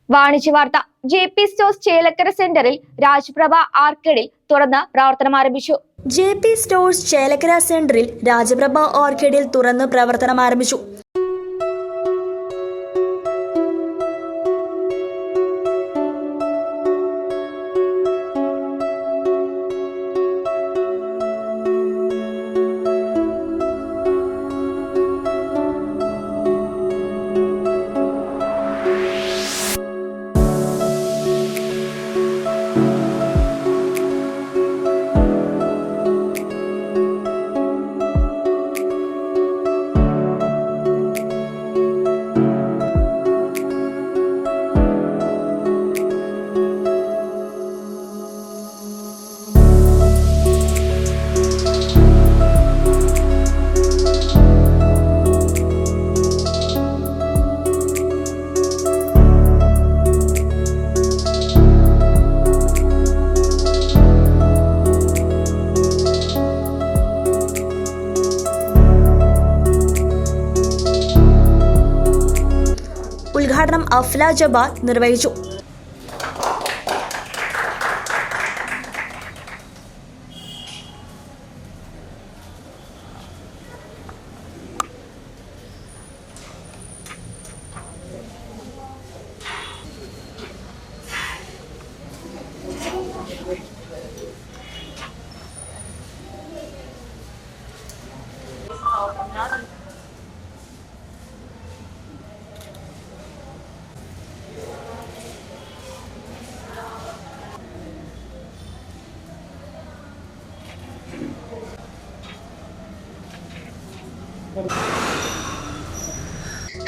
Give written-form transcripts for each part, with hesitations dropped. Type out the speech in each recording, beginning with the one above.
വാണിജ്യ വാർത്ത. JP stores Chelakkara സെന്ററിൽ രാജപ്രഭ ആർക്കേഡിൽ തുറന്ന് പ്രവർത്തനം ആരംഭിച്ചു. JP സ്റ്റോഴ്സ് ചേലക്കര സെന്ററിൽ രാജപ്രഭ ആർക്കേഡിൽ തുറന്ന് പ്രവർത്തനം ആരംഭിച്ചു. ഉദ്ഘാടനം അഫ്ല ജബ്ബാർ നിർവഹിച്ചു.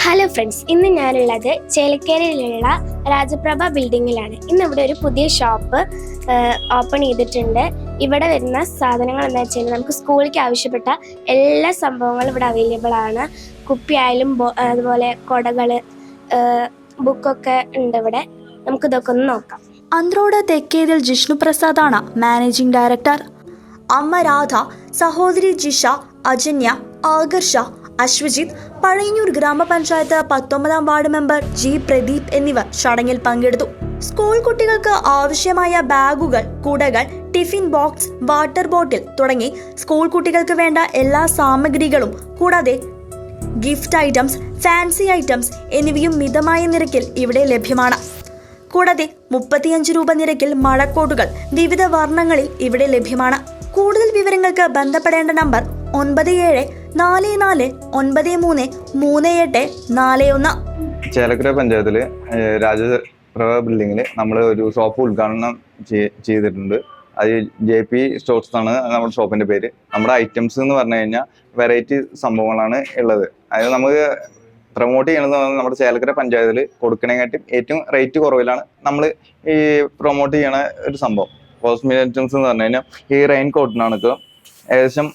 ഹലോ ഫ്രണ്ട്സ്, ഇന്ന് ഞാനുള്ളത് ചേലക്കരയിലുള്ള രാജപ്രഭ ബിൽഡിങ്ങിലാണ്. ഇന്നിവിടെ ഒരു പുതിയ ഷോപ്പ് ഓപ്പൺ ചെയ്തിട്ടുണ്ട്. ഇവിടെ വരുന്ന സാധനങ്ങൾ എന്താ വെച്ചാൽ നമുക്ക് സ്കൂളിലേക്ക് ആവശ്യപ്പെട്ട എല്ലാ സംഭവങ്ങളും ഇവിടെ അവൈലബിൾ ആണ്. കുപ്പിയായാലും അതുപോലെ കൊടകൾ, ബുക്കൊക്കെ ഉണ്ട് ഇവിടെ. നമുക്കിതൊക്കെ ഒന്ന് നോക്കാം. Anthrode Thekkethil Jishnu പ്രസാദാണ് managing director. അമ്മ രാധ, സഹോദരി ജിഷ, അജന്യ, ആകർഷ, അശ്വജിത്ത്, പഴയന്നൂർ ഗ്രാമപഞ്ചായത്ത് 19-ാം വാർഡ് മെമ്പർ ജി പ്രദീപ് എന്നിവർ ചടങ്ങിൽ പങ്കെടുത്തു. സ്കൂൾ കുട്ടികൾക്ക് ആവശ്യമായ ബാഗുകൾ, കുടകൾ, ടിഫിൻ ബോക്സ്, വാട്ടർ ബോട്ടിൽ തുടങ്ങി സ്കൂൾ കുട്ടികൾക്ക് വേണ്ട എല്ലാ സാമഗ്രികളും കൂടാതെ ഗിഫ്റ്റ് ഐറ്റംസ്, ഫാൻസി ഐറ്റംസ് എന്നിവയും മിതമായ നിരക്കിൽ ഇവിടെ ലഭ്യമാണ്. കൂടാതെ 35 രൂപ നിരക്കിൽ മഴക്കോട്ടുകൾ വിവിധ വർണ്ണങ്ങളിൽ ഇവിടെ ലഭ്യമാണ്. കൂടുതൽ വിവരങ്ങൾക്ക് ബന്ധപ്പെടേണ്ട നമ്പർ 9744933841. ചേലക്കര പഞ്ചായത്തില് രാജപ്രഭ ബിൽഡിങ്ങിൽ നമ്മൾ ഒരു ഷോപ്പ് ഉദ്ഘാടനം ചെയ്തിട്ടുണ്ട്. അത് JP സ്റ്റോഴ്സ് ആണ് നമ്മുടെ ഷോപ്പിന്റെ പേര്. നമ്മുടെ ഐറ്റംസ് എന്ന് പറഞ്ഞു കഴിഞ്ഞാൽ വെറൈറ്റി സംഭവങ്ങളാണ് ഉള്ളത്. അതായത് നമുക്ക് പ്രൊമോട്ട് ചെയ്യണമെന്ന് പറഞ്ഞാൽ നമ്മുടെ ചേലക്കര പഞ്ചായത്തിൽ കൊടുക്കണേക്കാട്ടും ഏറ്റവും റേറ്റ് കുറവിലാണ് നമ്മൾ ഈ പ്രൊമോട്ട് ചെയ്യണ ഒരു സംഭവം. കോസ്മെറ്റിക് ഐറ്റംസ് എന്ന് പറഞ്ഞു കഴിഞ്ഞാൽ ഈ റെയിൻ കോട്ടിനാണ് ഏകദേശം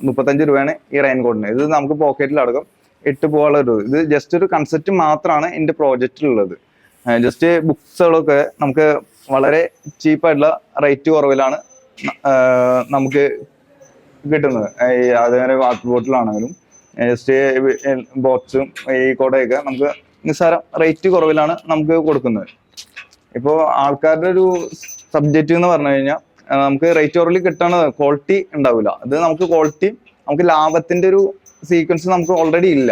35 രൂപയാണ് ഈ റെയിൻ കോട്ടിന്. ഇത് നമുക്ക് പോക്കറ്റിലടക്കം ഇട്ട് പോകാനുള്ള ഒരു ഇത് ജസ്റ്റ് ഒരു കൺസെപ്റ്റ് മാത്രമാണ് എൻ്റെ പ്രോജക്റ്റിലുള്ളത്. ജസ്റ്റ് ബുക്സുകളൊക്കെ നമുക്ക് വളരെ ചീപ്പായിട്ടുള്ള റേറ്റ് കുറവിലാണ് നമുക്ക് കിട്ടുന്നത്. അതേപോലെ വാട്ടർ ബോട്ടിലാണെങ്കിലും ജസ്റ്റ് ബോക്സും ഈ കുടയൊക്കെ നമുക്ക് നിസ്സാരം റേറ്റ് കുറവിലാണ് നമുക്ക് കൊടുക്കുന്നത്. ഇപ്പോൾ ആൾക്കാരുടെ ഒരു സബ്ജക്റ്റ് എന്ന് പറഞ്ഞു കഴിഞ്ഞാൽ നമുക്ക് റേറ്റ് കുറവിൽ കിട്ടണ ക്വാളിറ്റി ഉണ്ടാവില്ല. അത് നമുക്ക് ക്വാളിറ്റി, നമുക്ക് ലാഭത്തിന്റെ ഒരു സീക്വൻസ് നമുക്ക് ഓൾറെഡി ഇല്ല.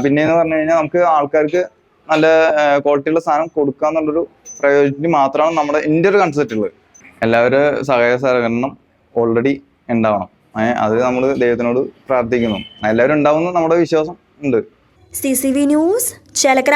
പിന്നെയെന്ന് പറഞ്ഞു കഴിഞ്ഞാൽ നമുക്ക് ആൾക്കാർക്ക് നല്ല ക്വാളിറ്റിയുള്ള സാധനം കൊടുക്കുക എന്നുള്ളൊരു പ്രയോജനം മാത്രമാണ് എൻ്റെ ഒരു കൺസെപ്റ്റ് ഉള്ളത്. എല്ലാവരും സഹായ സഹകരണം ഓൾറെഡി ഉണ്ടാവണം. അത് നമ്മൾ ദൈവത്തിനോട് പ്രാർത്ഥിക്കുന്നു. എല്ലാവരും ഉണ്ടാവുമെന്ന് നമ്മുടെ വിശ്വാസം ഉണ്ട്. CCV news Chelakkara.